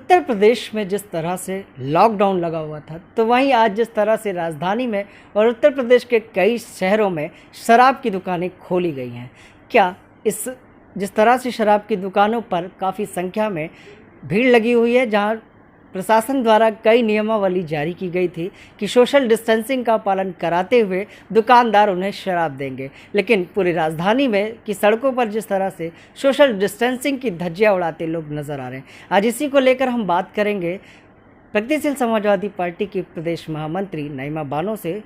उत्तर प्रदेश में जिस तरह से लॉकडाउन लगा हुआ था, तो वहीं आज जिस तरह से राजधानी में और उत्तर प्रदेश के कई शहरों में शराब की दुकानें खोली गई हैं, क्या जिस तरह से शराब की दुकानों पर काफ़ी संख्या में भीड़ लगी हुई है, जहां प्रशासन द्वारा कई नियमावली जारी की गई थी कि सोशल डिस्टेंसिंग का पालन कराते हुए दुकानदार उन्हें शराब देंगे, लेकिन पूरी राजधानी में की सड़कों पर जिस तरह से सोशल डिस्टेंसिंग की धज्जियां उड़ाते लोग नज़र आ रहे हैं। आज इसी को लेकर हम बात करेंगे प्रगतिशील समाजवादी पार्टी की प्रदेश महामंत्री नईमा बानो से।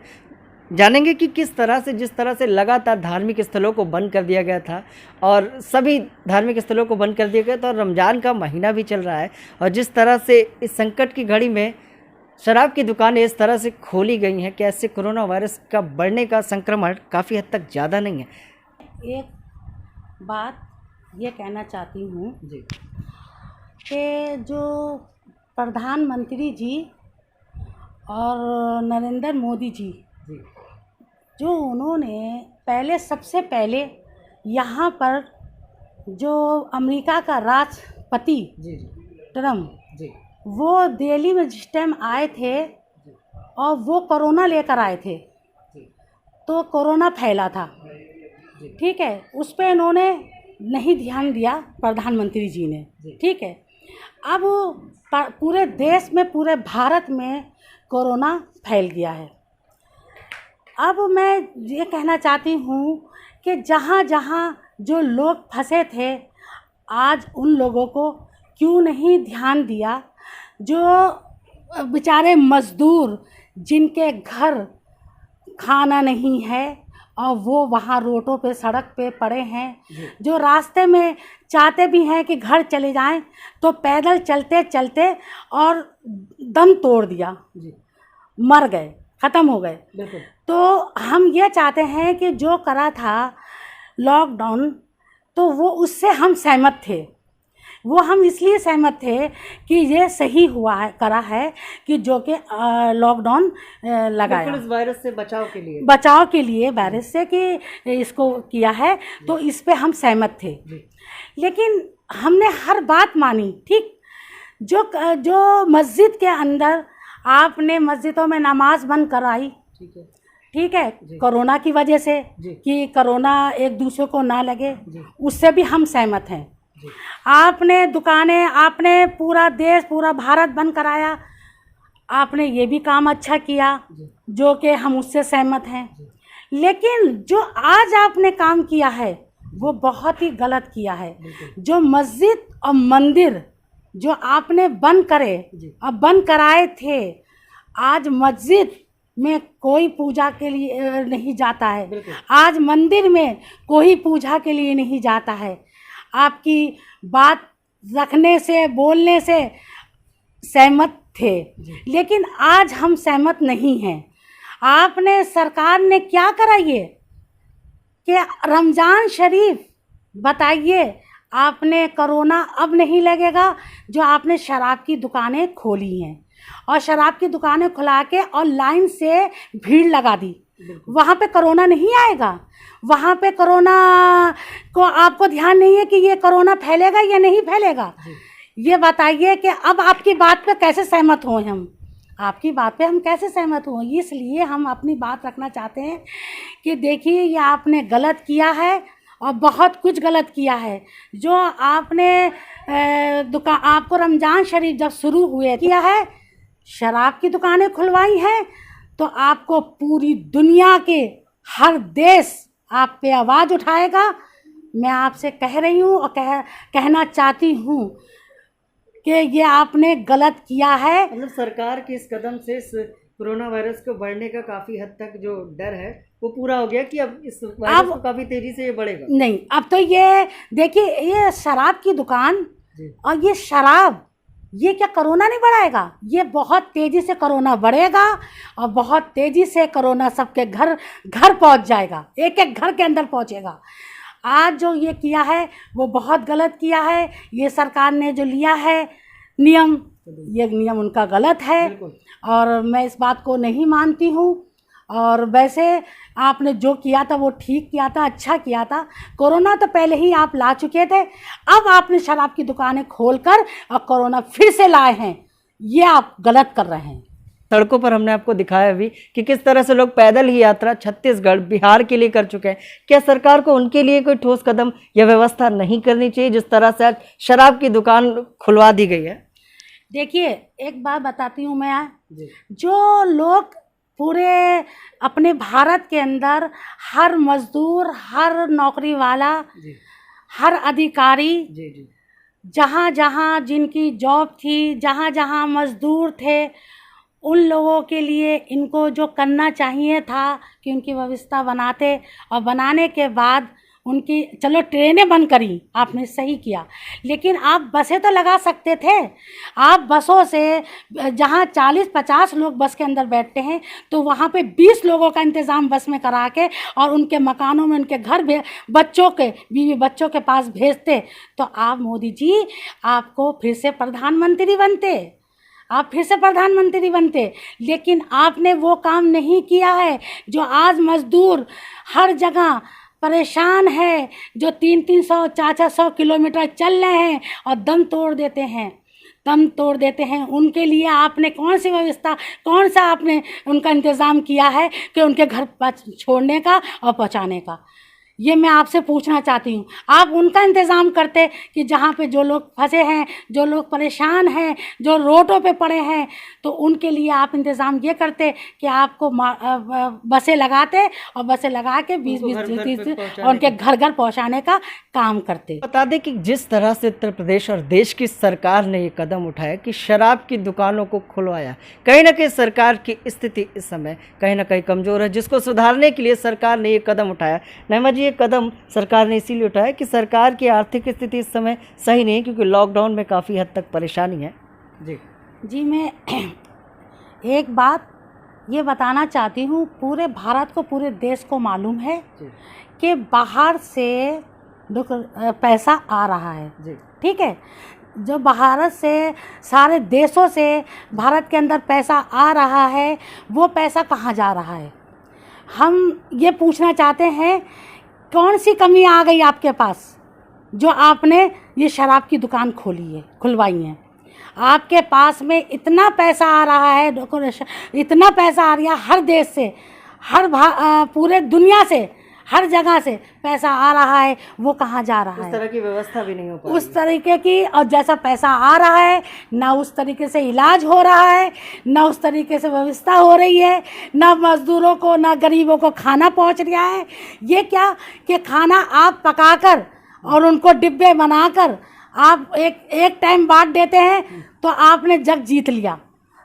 जानेंगे कि जिस तरह से लगातार धार्मिक स्थलों को बंद कर दिया गया था और सभी धार्मिक स्थलों को बंद कर दिया गया था और रमज़ान का महीना भी चल रहा है, और जिस तरह से इस संकट की घड़ी में शराब की दुकानें इस तरह से खोली गई हैं, कि ऐसे कोरोना वायरस का बढ़ने का संक्रमण काफ़ी हद तक ज़्यादा नहीं है। एक बात ये कहना चाहती हूँ जी कि जो प्रधानमंत्री जी और नरेंद्र मोदी जी जो उन्होंने सबसे पहले यहाँ पर जो अमेरिका का राष्ट्रपति ट्रम्प वो दिल्ली में जिस टाइम आए थे और वो कोरोना लेकर आए थे, तो कोरोना फैला था, ठीक है, उस पर इन्होंने नहीं ध्यान दिया प्रधानमंत्री जी ने, ठीक है। अब पूरे देश में, पूरे भारत में कोरोना फैल गया है। अब मैं ये कहना चाहती हूँ कि जहाँ जहाँ जो लोग फंसे थे, आज उन लोगों को क्यों नहीं ध्यान दिया। जो बेचारे मज़दूर जिनके घर खाना नहीं है और वो वहाँ रोडों पे, सड़क पे पड़े हैं, जो रास्ते में चाहते भी हैं कि घर चले जाएं, तो पैदल चलते चलते और दम तोड़ दिया, मर गए, ख़त्म हो गए। तो हम ये चाहते हैं कि जो करा था लॉकडाउन, तो वो उससे हम सहमत थे। वो हम इसलिए सहमत थे कि ये सही हुआ है, करा है कि जो कि लॉकडाउन लगाया इस वायरस से बचाव के लिए वायरस से कि इसको किया है, तो इस पे हम सहमत थे। लेकिन हमने हर बात मानी, ठीक। जो मस्जिद के अंदर आपने मस्जिदों में नमाज बंद कराई, ठीक है, कोरोना की वजह से कि कोरोना एक दूसरे को ना लगे, उससे भी हम सहमत हैं। आपने दुकानें, आपने पूरा देश, पूरा भारत बंद कराया, आपने ये भी काम अच्छा किया, जो कि हम उससे सहमत हैं। लेकिन जो आज आपने काम किया है वो बहुत ही गलत किया है। जो मस्जिद और मंदिर जो आपने बंद करे और बंद कराए थे, आज मस्जिद में कोई पूजा के लिए नहीं जाता है, आज मंदिर में कोई पूजा के लिए नहीं जाता है। आपकी बात रखने से, बोलने से सहमत थे, लेकिन आज हम सहमत नहीं हैं। आपने, सरकार ने क्या करा ये कि रमज़ान शरीफ, बताइए, आपने कोरोना अब नहीं लगेगा। जो आपने शराब की दुकानें खोली हैं और शराब की दुकानें खुला के और लाइन से भीड़ लगा दी, वहाँ पे कोरोना नहीं आएगा। वहाँ पे कोरोना को आपको ध्यान नहीं है कि ये कोरोना फैलेगा या नहीं फैलेगा। ये बताइए कि अब आपकी बात पे कैसे सहमत हों हम, आपकी बात पे हम कैसे सहमत हों। इसलिए हम अपनी बात रखना चाहते हैं कि देखिए, ये आपने गलत किया है और बहुत कुछ गलत किया है। जो आपने आपको रमज़ान शरीफ जब शुरू हुए किया है, शराब की दुकानें खुलवाई हैं, तो आपको पूरी दुनिया के हर देश आप पे आवाज़ उठाएगा। मैं आपसे कह रही हूँ और कहना चाहती हूँ कि ये आपने गलत किया है। मतलब सरकार के इस कदम से इस कोरोना वायरस को बढ़ने का काफ़ी हद तक जो डर है वो पूरा हो गया, कि अब इस वायरस को काफ़ी तेज़ी से ये बढ़ेगा। नहीं, अब तो ये देखिए, ये शराब की दुकान और ये शराब, ये क्या कोरोना नहीं बढ़ाएगा? ये बहुत तेज़ी से कोरोना बढ़ेगा और बहुत तेज़ी से कोरोना सबके घर पहुंच जाएगा, एक एक घर के अंदर पहुंचेगा। आज जो ये किया है वो बहुत गलत किया है। ये सरकार ने जो लिया है नियम, ये नियम उनका गलत है और मैं इस बात को नहीं मानती हूँ। और वैसे आपने जो किया था वो ठीक किया था, अच्छा किया था। कोरोना तो पहले ही आप ला चुके थे, अब आपने शराब की दुकानें खोलकर और कोरोना फिर से लाए हैं, ये आप गलत कर रहे हैं। सड़कों पर हमने आपको दिखाया भी कि किस तरह से लोग पैदल ही यात्रा छत्तीसगढ़ बिहार के लिए कर चुके हैं। क्या सरकार को उनके लिए कोई ठोस कदम या व्यवस्था नहीं करनी चाहिए जिस तरह से आज शराब की दुकान खुलवा दी गई है? देखिए, एक बात बताती हूँ मैं, जो लोग पूरे अपने भारत के अंदर हर मजदूर, हर नौकरी वाला, हर अधिकारी, जहाँ जहाँ जिनकी जॉब थी, जहाँ जहाँ मजदूर थे, उन लोगों के लिए इनको जो करना चाहिए था कि उनकी व्यवस्था बनाते, और बनाने के बाद उनकी, चलो ट्रेनें बंद करी, आपने सही किया, लेकिन आप बसें तो लगा सकते थे। आप बसों से जहाँ 40-50 लोग बस के अंदर बैठते हैं तो वहाँ पे 20 लोगों का इंतज़ाम बस में करा के और उनके मकानों में उनके घर बच्चों के, बीवी बच्चों के पास भेजते, तो आप मोदी जी आपको फिर से प्रधानमंत्री बनते, आप फिर से प्रधानमंत्री बनते। लेकिन आपने वो काम नहीं किया है। जो आज मजदूर हर जगह परेशान है, जो 300-300, 400 किलोमीटर चल रहे हैं और दम तोड़ देते हैं, उनके लिए आपने कौन सी व्यवस्था, कौन सा आपने उनका इंतज़ाम किया है कि उनके घर छोड़ने का और पहुंचाने का? ये मैं आपसे पूछना चाहती हूँ। आप उनका इंतज़ाम करते कि जहाँ पे जो लोग फंसे हैं, जो लोग परेशान हैं, जो रोडों पे पड़े हैं, तो उनके लिए आप इंतज़ाम ये करते कि आपको बसें लगाते और बसें लगा के 20-20-30 उनके घर घर पहुँचाने का काम करते। बता दें कि जिस तरह से उत्तर प्रदेश और देश की सरकार ने ये कदम उठाया कि शराब की दुकानों को खुलवाया, कहीं ना कहीं सरकार की स्थिति इस समय कहीं ना कहीं कमज़ोर है, जिसको सुधारने के लिए सरकार ने ये कदम उठाया। नैमा जी, ये कदम सरकार ने इसीलिए उठाया कि सरकार की आर्थिक स्थिति इस समय सही नहीं है, क्योंकि लॉकडाउन में काफ़ी हद तक परेशानी है। जी मैं एक बात ये बताना चाहती हूँ, पूरे भारत को, पूरे देश को मालूम है कि बाहर से पैसा आ रहा है, ठीक है। जो भारत से, सारे देशों से भारत के अंदर पैसा आ रहा है, वो पैसा कहाँ जा रहा है? हम ये पूछना चाहते हैं, कौन सी कमी आ गई आपके पास जो आपने ये शराब की दुकान खुलवाई है? आपके पास में इतना पैसा आ रहा है, इतना पैसा आ रहा है हर देश से, पूरे दुनिया से, हर जगह से पैसा आ रहा है, वो कहाँ जा रहा है? उस तरह की व्यवस्था भी नहीं हो पा रही, उस तरीके की, और जैसा पैसा आ रहा है ना उस तरीके से इलाज हो रहा है, ना उस तरीके से व्यवस्था हो रही है, ना मज़दूरों को, ना गरीबों को खाना पहुंच रहा है। ये क्या कि खाना आप पकाकर और उनको डिब्बे बनाकर आप एक टाइम बांट देते हैं तो आपने जग जीत लिया।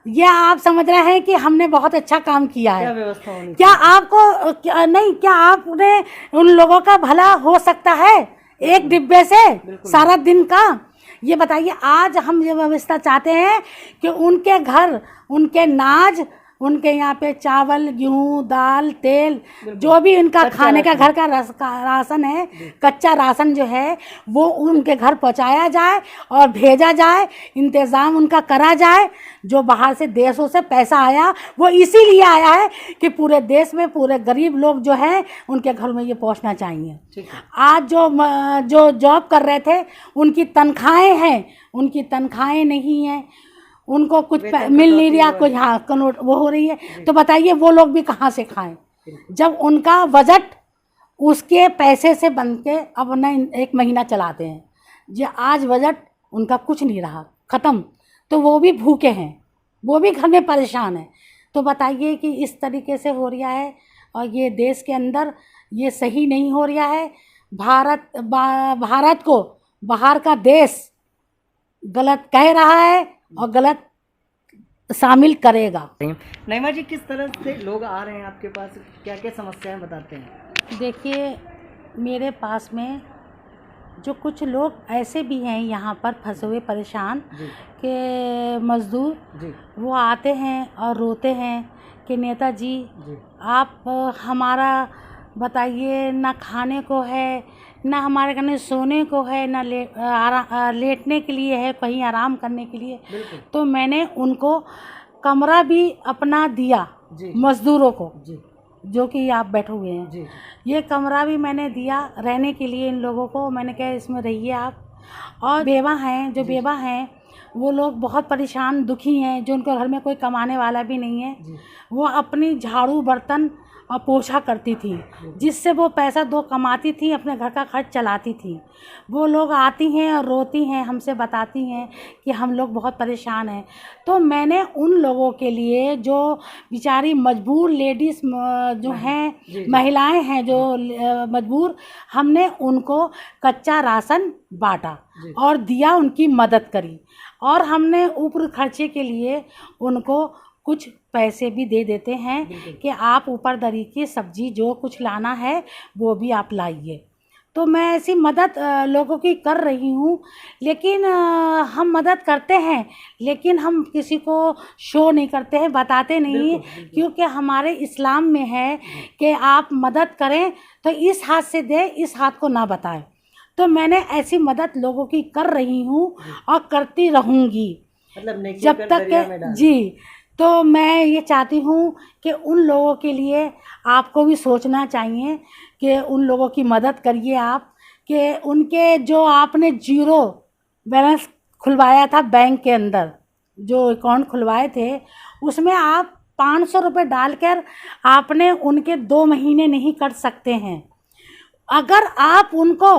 यह आप समझ रहे हैं कि हमने बहुत अच्छा काम किया है। क्या व्यवस्था होनी क्या आपको क्या आपने उन लोगों का भला हो सकता है एक डिब्बे से सारा दिन का? ये बताइए। आज हम ये व्यवस्था चाहते हैं कि उनके घर, उनके नाज, उनके यहाँ पे चावल, गेहूँ, दाल, तेल, जो भी उनका खाने का घर का राशन है, कच्चा राशन जो है, वो उनके घर पहुँचाया जाए और भेजा जाए, इंतज़ाम उनका करा जाए। जो बाहर से देशों से पैसा आया वो इसीलिए आया है कि पूरे देश में पूरे गरीब लोग जो हैं उनके घर में ये पहुँचना चाहिए। आज जो जॉब कर रहे थे उनकी तनख्वाहें हैं, उनकी तनख्वाहें नहीं हैं, उनको कुछ मिल नहीं रहा, कुछ हाँ कनोट वो हो रही है। तो बताइए वो लोग भी कहाँ से खाएं जब उनका बजट उसके पैसे से बन के अब न 1 महीना चलाते हैं। जो आज बजट उनका कुछ नहीं रहा, ख़त्म, तो वो भी भूखे हैं, वो भी घर में परेशान है। तो बताइए कि इस तरीके से हो रहा है और ये देश के अंदर ये सही नहीं हो रहा है। भारत को बाहर का देश गलत कह रहा है और गलत शामिल करेगा। नैमा जी, किस तरह से लोग आ रहे हैं आपके पास, क्या क्या समस्याएं बताते हैं? देखिए, मेरे पास में जो कुछ लोग ऐसे भी हैं यहाँ पर फंसे हुए परेशान के मज़दूर, वो आते हैं और रोते हैं कि नेताजी आप हमारा बताइए, ना खाने को है, ना हमारे घर सोने को है, ना लेटने के लिए है, कहीं आराम करने के लिए। तो मैंने उनको कमरा भी अपना दिया मज़दूरों को, जो कि आप बैठे हुए हैं, जी ये कमरा भी मैंने दिया रहने के लिए इन लोगों को। मैंने कहा इसमें रहिए आप। और बेवा हैं, जो बेवा हैं वो लोग बहुत परेशान दुखी हैं, जो उनके घर में कोई कमाने वाला भी नहीं है। जी वो अपनी झाड़ू बर्तन और पोछा करती थी, जिससे वो पैसा दो कमाती थी, अपने घर का खर्च चलाती थी। वो लोग आती हैं और रोती हैं, हमसे बताती हैं कि हम लोग बहुत परेशान हैं। तो मैंने उन लोगों के लिए जो बेचारी मजबूर लेडीज़ जो हैं, महिलाएं हैं जो मजबूर, हमने उनको कच्चा राशन बांटा और दिया, उनकी मदद करी। और हमने ऊपर खर्चे के लिए उनको कुछ पैसे भी दे देते हैं कि आप ऊपर दरी की सब्जी जो कुछ लाना है वो भी आप लाइए। तो मैं ऐसी मदद लोगों की कर रही हूँ। लेकिन हम मदद करते हैं, लेकिन हम किसी को शो नहीं करते हैं, बताते नहीं, क्योंकि हमारे इस्लाम में है कि आप मदद करें तो इस हाथ से दें, इस हाथ को ना बताएं। तो मैंने ऐसी मदद लोगों की कर रही हूँ और करती रहूँगी, मतलब नेकी जब कर तक दरिया में डाल। जी। तो मैं ये चाहती हूँ कि उन लोगों के लिए आपको भी सोचना चाहिए कि उन लोगों की मदद करिए आप, कि उनके जो आपने जीरो बैलेंस खुलवाया था बैंक के अंदर, जो अकाउंट खुलवाए थे, उसमें आप 500 रुपये डालकर आपने उनके 2 महीने नहीं कर सकते हैं। अगर आप उनको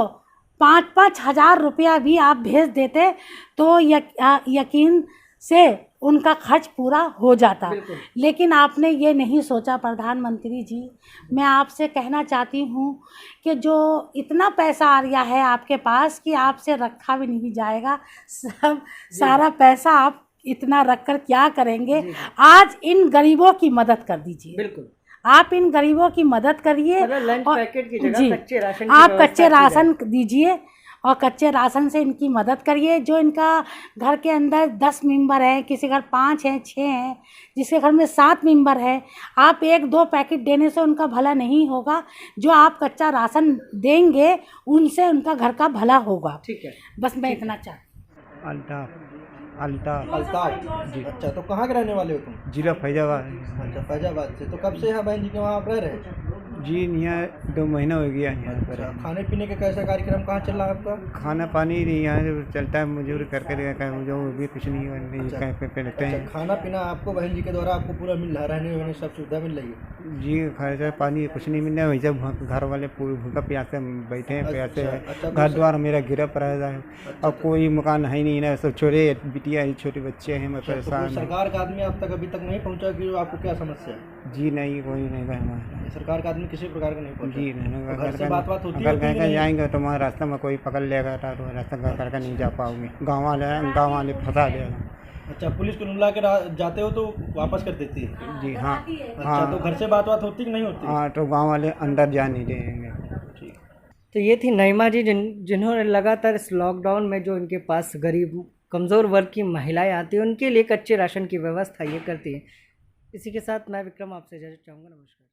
5-5 हज़ार रुपया भी आप भेज देते तो यकीन से उनका खर्च पूरा हो जाता। लेकिन आपने ये नहीं सोचा प्रधानमंत्री जी। मैं आपसे कहना चाहती हूँ कि जो इतना पैसा आ गया है आपके पास कि आपसे रखा भी नहीं जाएगा, सब सारा पैसा आप इतना रख कर क्या करेंगे। आज इन गरीबों की मदद कर दीजिए। बिल्कुल, आप इन गरीबों की मदद करिए। लंच पैकेट की जगह जी, कच्चे राशन आप कच्चे राशन दीजिए और कच्चे राशन से इनकी मदद करिए। जो इनका घर के अंदर 10 मेंबर हैं, किसी घर 5 हैं, 6 हैं, जिसके घर में 7 मेंबर है, आप 1-2 पैकेट देने से उनका भला नहीं होगा। जो आप कच्चा राशन देंगे उनसे उनका घर का भला होगा। ठीक है। बस मैं इतना चाहती। अल्ताफ जी। अच्छा, तो कहाँ के रहने वाले हो तुम? जिला फैजाबाद। अच्छा, फैजाबाद से। तो कब से यहाँ बहन जी के वहाँ आप रह रहे हैं? जी यहाँ 2 महीना हो गया यहाँ पर। अच्छा, खाने पीने का कैसा कार्यक्रम कहाँ चल रहा है आपका? खाना पानी यहाँ से चलता है, मजदूर करके जो भी कुछ नहीं कहीं पे रहते हैं। खाना पीना आपको बहन जी के द्वारा आपको पूरा मिल रहा है, रहने वहने सब सुविधा मिल रही है? जी, खर्चा पानी कुछ नहीं मिल रहा है। वैसे घर वाले पूरे भूखा प्यासे बैठे हैं, प्यासे हैं। घर द्वार मेरा गिरा पड़ा है और कोई मकान है नहीं ना, सब छोटे बिटिया है, छोटे बच्चे हैं, मैं परेशान हूँ। सरकार का आदमी आप तक अभी तक नहीं पहुँचा कि आपको क्या समस्या है? जी नहीं, कोई नहीं गए। सरकार का आदमी किसी प्रकार का नहीं पहुँचा? जी नहीं, घर से बात होती अगर है? कहीं जाएंगे तो वहाँ रास्ते में कोई पकड़ लेगा तो रास्ता करके नहीं जा पाओगे। गाँव वाले फंसा देगा। अच्छा, पुलिस को ला के जाते हो तो वापस कर देती है? जी हाँ। अच्छा, तो घर से बात होती कि नहीं होती? हाँ, तो गांव वाले अंदर जा नहीं देंगे। ठीक। तो ये थी नईमा जी जिन्होंने लगातार इस लॉकडाउन में जो इनके पास गरीब कमज़ोर वर्ग की महिलाएं आती हैं उनके लिए कच्चे राशन की व्यवस्था ये करती है। इसी के साथ मैं विक्रम आपसे इजाज़त चाहूँगा। नमस्कार।